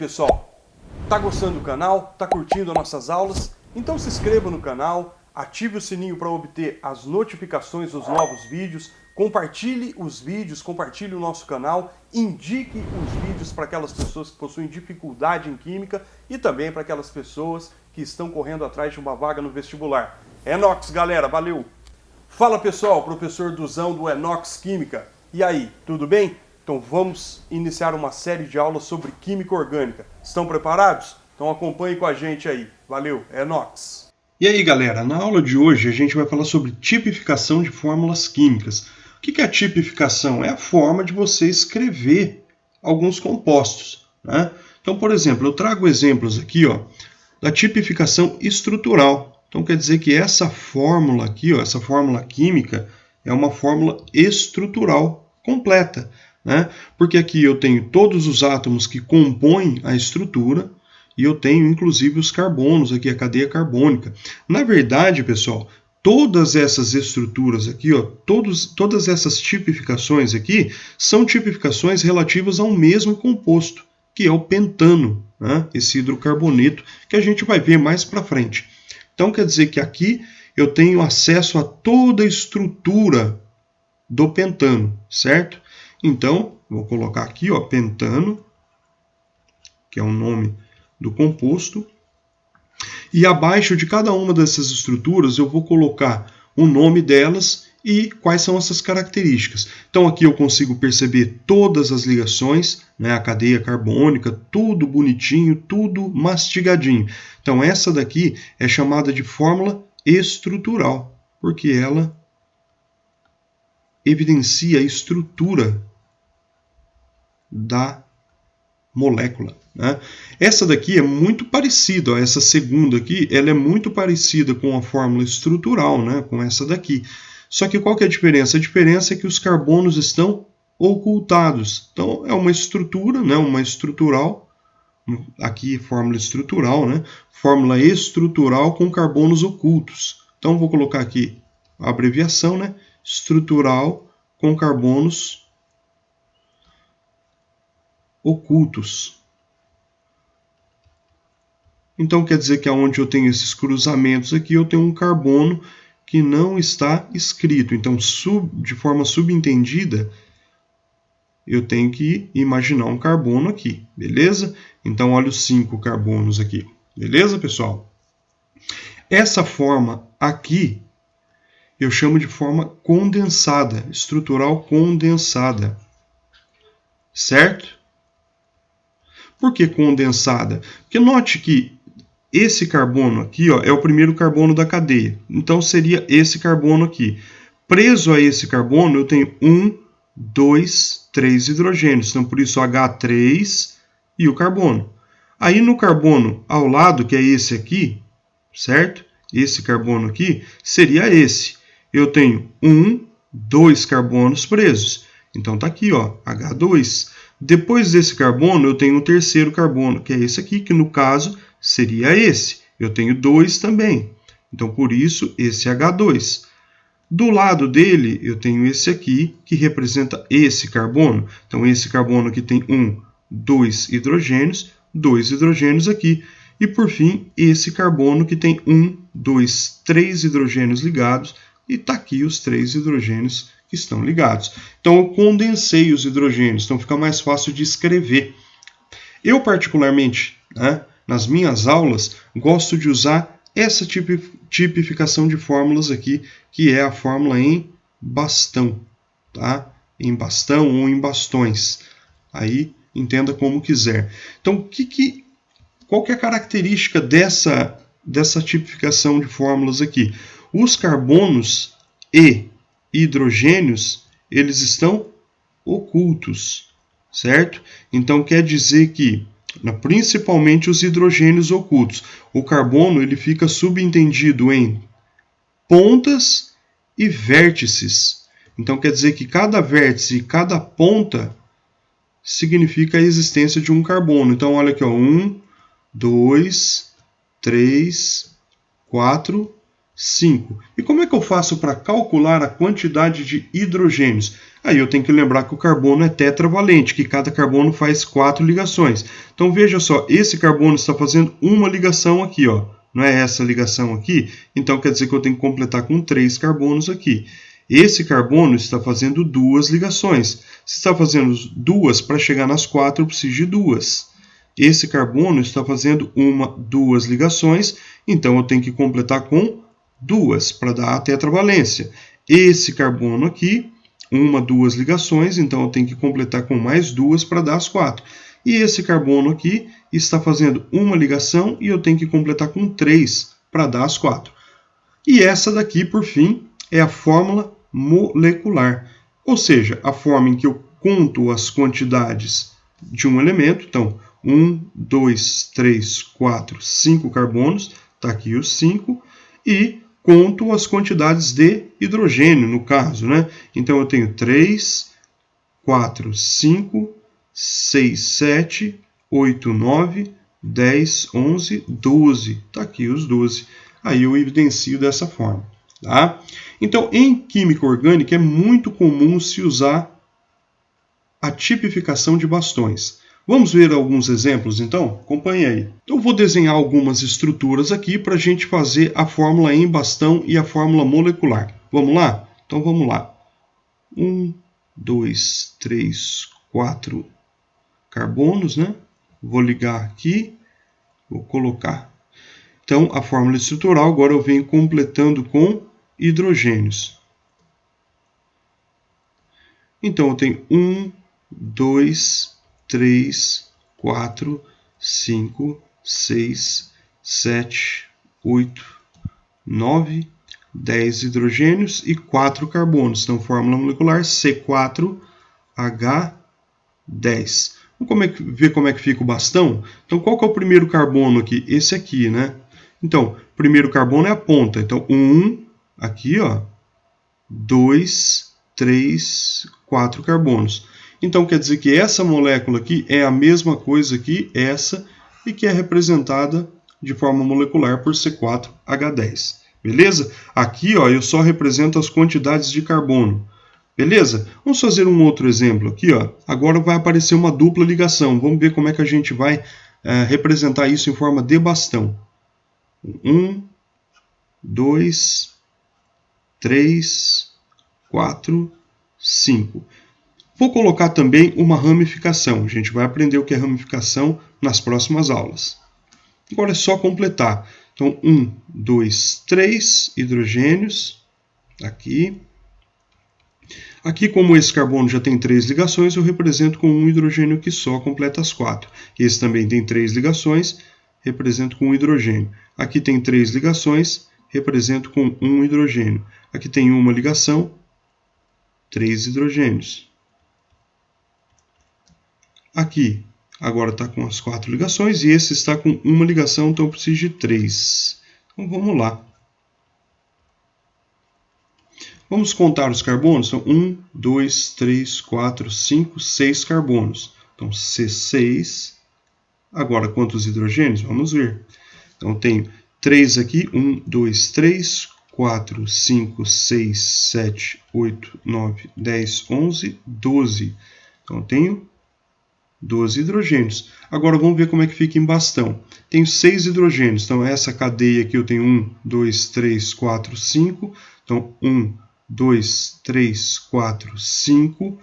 pessoal, tá gostando do canal? Tá curtindo as nossas aulas? Então se inscreva no canal, ative o sininho para obter as notificações dos novos vídeos, compartilhe os vídeos, compartilhe o nosso canal, indique os vídeos para aquelas pessoas que possuem dificuldade em química e também para aquelas pessoas que estão correndo atrás de uma vaga no vestibular. Enox, galera, valeu! Fala pessoal, professor Duzão do Enox Química. E aí, tudo bem? Então vamos iniciar uma série de aulas sobre química orgânica. Estão preparados? Então acompanhe com a gente aí. Valeu, Enox! E aí galera, na aula de hoje a gente vai falar sobre tipificação de fórmulas químicas. O que é a tipificação? É a forma de você escrever alguns compostos, né? Então, por exemplo, eu trago exemplos aqui da tipificação estrutural. Então quer dizer que essa fórmula aqui, essa fórmula química, é uma fórmula estrutural completa, né? Porque aqui eu tenho todos os átomos que compõem a estrutura e eu tenho inclusive os carbonos aqui, a cadeia carbônica. Na verdade, pessoal, todas essas estruturas aqui, todas essas tipificações aqui, são tipificações relativas ao mesmo composto, que é o pentano, né? Esse hidrocarboneto, que a gente vai ver mais para frente. Então quer dizer que aqui eu tenho acesso a toda a estrutura do pentano, certo? Então, vou colocar aqui, pentano, que é o nome do composto. E abaixo de cada uma dessas estruturas eu vou colocar o nome delas e quais são essas características. Então aqui eu consigo perceber todas as ligações, né, a cadeia carbônica, tudo bonitinho, tudo mastigadinho. Então essa daqui é chamada de fórmula estrutural, porque ela evidencia a estrutura da molécula, né? Essa daqui é muito parecida, essa segunda aqui, ela é muito parecida com a fórmula estrutural, né? Com essa daqui. Só que qual que é a diferença? A diferença é que os carbonos estão ocultados. Então é uma estrutura, né? Uma estrutural, aqui fórmula estrutural, né? Fórmula estrutural com carbonos ocultos. Então vou colocar aqui a abreviação, né? Estrutural com carbonos ocultos. Então quer dizer que onde eu tenho esses cruzamentos aqui, eu tenho um carbono que não está escrito. Então, de forma subentendida, eu tenho que imaginar um carbono aqui, beleza? Então, olha os 5 carbonos aqui, beleza, pessoal? Essa forma aqui, eu chamo de forma condensada, estrutural condensada, certo? Por que condensada? Porque note que esse carbono aqui é o primeiro carbono da cadeia. Então seria esse carbono aqui. Preso a esse carbono eu tenho 1, 2, 3 hidrogênios. Então por isso H3 e o carbono. Aí no carbono ao lado, que é esse aqui, certo? Esse carbono aqui seria esse. Eu tenho 1, 2 carbonos presos. Então tá aqui, H2. Depois desse carbono, eu tenho um terceiro carbono, que é esse aqui, que no caso seria esse. Eu tenho 2 também. Então, por isso, esse H2. Do lado dele, eu tenho esse aqui, que representa esse carbono. Então, esse carbono aqui tem 1, 2 hidrogênios aqui. E, por fim, esse carbono que tem 1, 2, 3 hidrogênios ligados. E está aqui os 3 hidrogênios que estão ligados. Então, eu condensei os hidrogênios, então fica mais fácil de escrever. Eu, particularmente, né, nas minhas aulas, gosto de usar essa tipificação de fórmulas aqui, que é a fórmula em bastão, tá? Em bastão ou em bastões. Aí, entenda como quiser. Então, qual que é a característica dessa tipificação de fórmulas aqui? Os carbonos e hidrogênios, eles estão ocultos, certo? Então quer dizer que, principalmente os hidrogênios ocultos, o carbono ele fica subentendido em pontas e vértices. Então quer dizer que cada vértice e cada ponta significa a existência de um carbono. Então olha aqui, 1, 2, 3, 4, 5. E como é que eu faço para calcular a quantidade de hidrogênios? Aí eu tenho que lembrar que o carbono é tetravalente, que cada carbono faz 4 ligações. Então veja só, esse carbono está fazendo uma ligação aqui, ó. Não é essa ligação aqui? Então quer dizer que eu tenho que completar com 3 carbonos aqui. Esse carbono está fazendo 2 ligações. Se está fazendo 2, para chegar nas 4 eu preciso de 2. Esse carbono está fazendo 2 ligações, então eu tenho que completar com 2 para dar a tetravalência. Esse carbono aqui, 2 ligações, então eu tenho que completar com mais 2 para dar as 4. E esse carbono aqui está fazendo uma ligação e eu tenho que completar com 3 para dar as 4. E essa daqui, por fim, é a fórmula molecular, ou seja, a forma em que eu conto as quantidades de um elemento. Então, 1, 2, 3, 4, 5 carbonos, está aqui os 5, e conto as quantidades de hidrogênio, no caso, né? Então, eu tenho 3, 4, 5, 6, 7, 8, 9, 10, 11, 12. Está aqui os 12. Aí eu evidencio dessa forma. Tá? Então, em química orgânica, é muito comum se usar a tipificação de bastões. Vamos ver alguns exemplos, então? Acompanhe aí. Eu vou desenhar algumas estruturas aqui para a gente fazer a fórmula em bastão e a fórmula molecular. Vamos lá? Então, vamos lá. 1, 2, 3, 4 carbonos, né? Vou ligar aqui, vou colocar. Então, a fórmula estrutural agora eu venho completando com hidrogênios. Então, eu tenho 1, 2, 3, 4, 5, 6, 7, 8, 9, 10 hidrogênios e 4 carbonos. Então, fórmula molecular C4H10. Vamos ver como é que fica o bastão? Então, qual que é o primeiro carbono aqui? Esse aqui, né? Então, o primeiro carbono é a ponta. Então, 1, aqui, ó, 2, 3, 4 carbonos. Então, quer dizer que essa molécula aqui é a mesma coisa que essa e que é representada de forma molecular por C4H10. Beleza? Aqui, ó, eu só represento as quantidades de carbono. Beleza? Vamos fazer um outro exemplo aqui, ó. Agora vai aparecer uma dupla ligação. Vamos ver como é que a gente vai representar isso em forma de bastão. 1, 2, 3, 4, 5. Vou colocar também uma ramificação. A gente vai aprender o que é ramificação nas próximas aulas. Agora é só completar. Então, 1, 2, 3 hidrogênios. Aqui. Aqui, como esse carbono já tem 3 ligações, eu represento com um hidrogênio que só completa as 4. Esse também tem 3 ligações, represento com um hidrogênio. Aqui tem 3 ligações, represento com um hidrogênio. Aqui tem uma ligação, 3 hidrogênios. Aqui, agora está com as 4 ligações, e esse está com uma ligação, então eu preciso de 3. Então vamos lá. Vamos contar os carbonos. Então, 1, 2, 3, 4, 5, 6 carbonos. Então, C6. Agora, quantos hidrogênios? Vamos ver. Então, tenho 3 aqui. 1, 2, 3, 4, 5, 6, 7, 8, 9, 10, 11, 12. Então, tenho 12 hidrogênios. Agora, vamos ver como é que fica em bastão. Tenho 6 hidrogênios. Então, essa cadeia aqui eu tenho 1, 2, 3, 4, 5. Então, 1, 2, 3, 4, 5.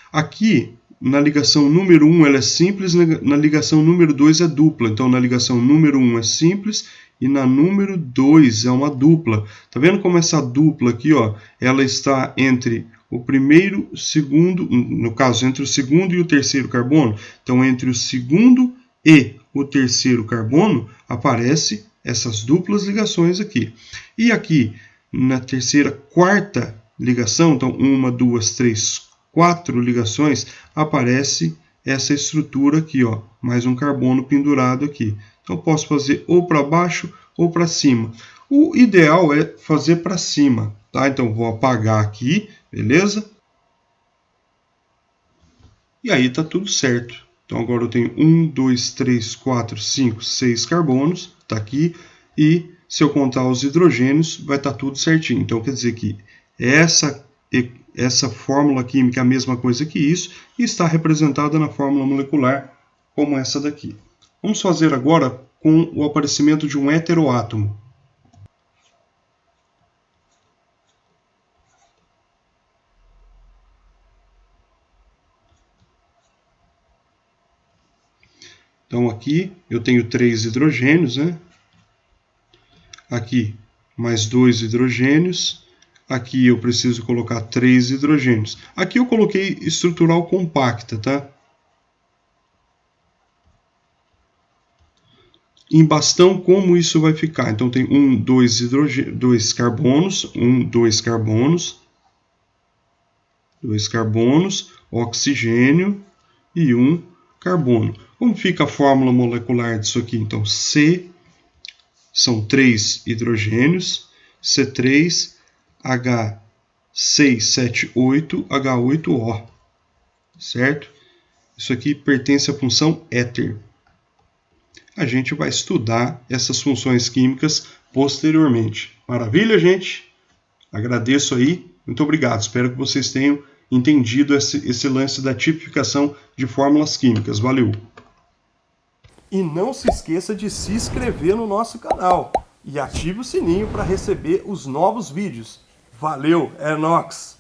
Aqui, na ligação número 1, ela é simples, na ligação número 2 é dupla. Então, na ligação número 1 é simples e na número 2 é uma dupla. Tá vendo como essa dupla aqui, ó, ela está entre o primeiro, segundo, no caso, entre o segundo e o terceiro carbono. Então, entre o segundo e o terceiro carbono, aparece essas duplas ligações aqui. E aqui, na terceira, quarta ligação, então 1, 2, 3, 4 ligações, aparece essa estrutura aqui, ó, mais um carbono pendurado aqui. Então eu posso fazer ou para baixo ou para cima. O ideal é fazer para cima, tá? Então vou apagar aqui, beleza? E aí tá tudo certo. Então agora eu tenho 1, 2, 3, 4, 5, 6 carbonos, tá aqui, e se eu contar os hidrogênios, vai estar tudo certinho. Então, quer dizer que essa fórmula química é a mesma coisa que isso e está representada na fórmula molecular como essa daqui. Vamos fazer agora com o aparecimento de um heteroátomo. Então aqui eu tenho 3 hidrogênios, né? Aqui mais 2 hidrogênios. Aqui eu preciso colocar 3 hidrogênios. Aqui eu coloquei estrutural compacta, tá? Em bastão, como isso vai ficar? Então tem 2 carbonos, 2 carbonos, 2 carbonos, oxigênio e 1 carbono. Como fica a fórmula molecular disso aqui? Então C são 3 hidrogênios, C3H678H8O, certo? Isso aqui pertence à função éter. A gente vai estudar essas funções químicas posteriormente. Maravilha, gente? Agradeço aí. Muito obrigado. Espero que vocês tenham entendido esse lance da tipificação de fórmulas químicas. Valeu! E não se esqueça de se inscrever no nosso canal e ative o sininho para receber os novos vídeos. Valeu, é nóis!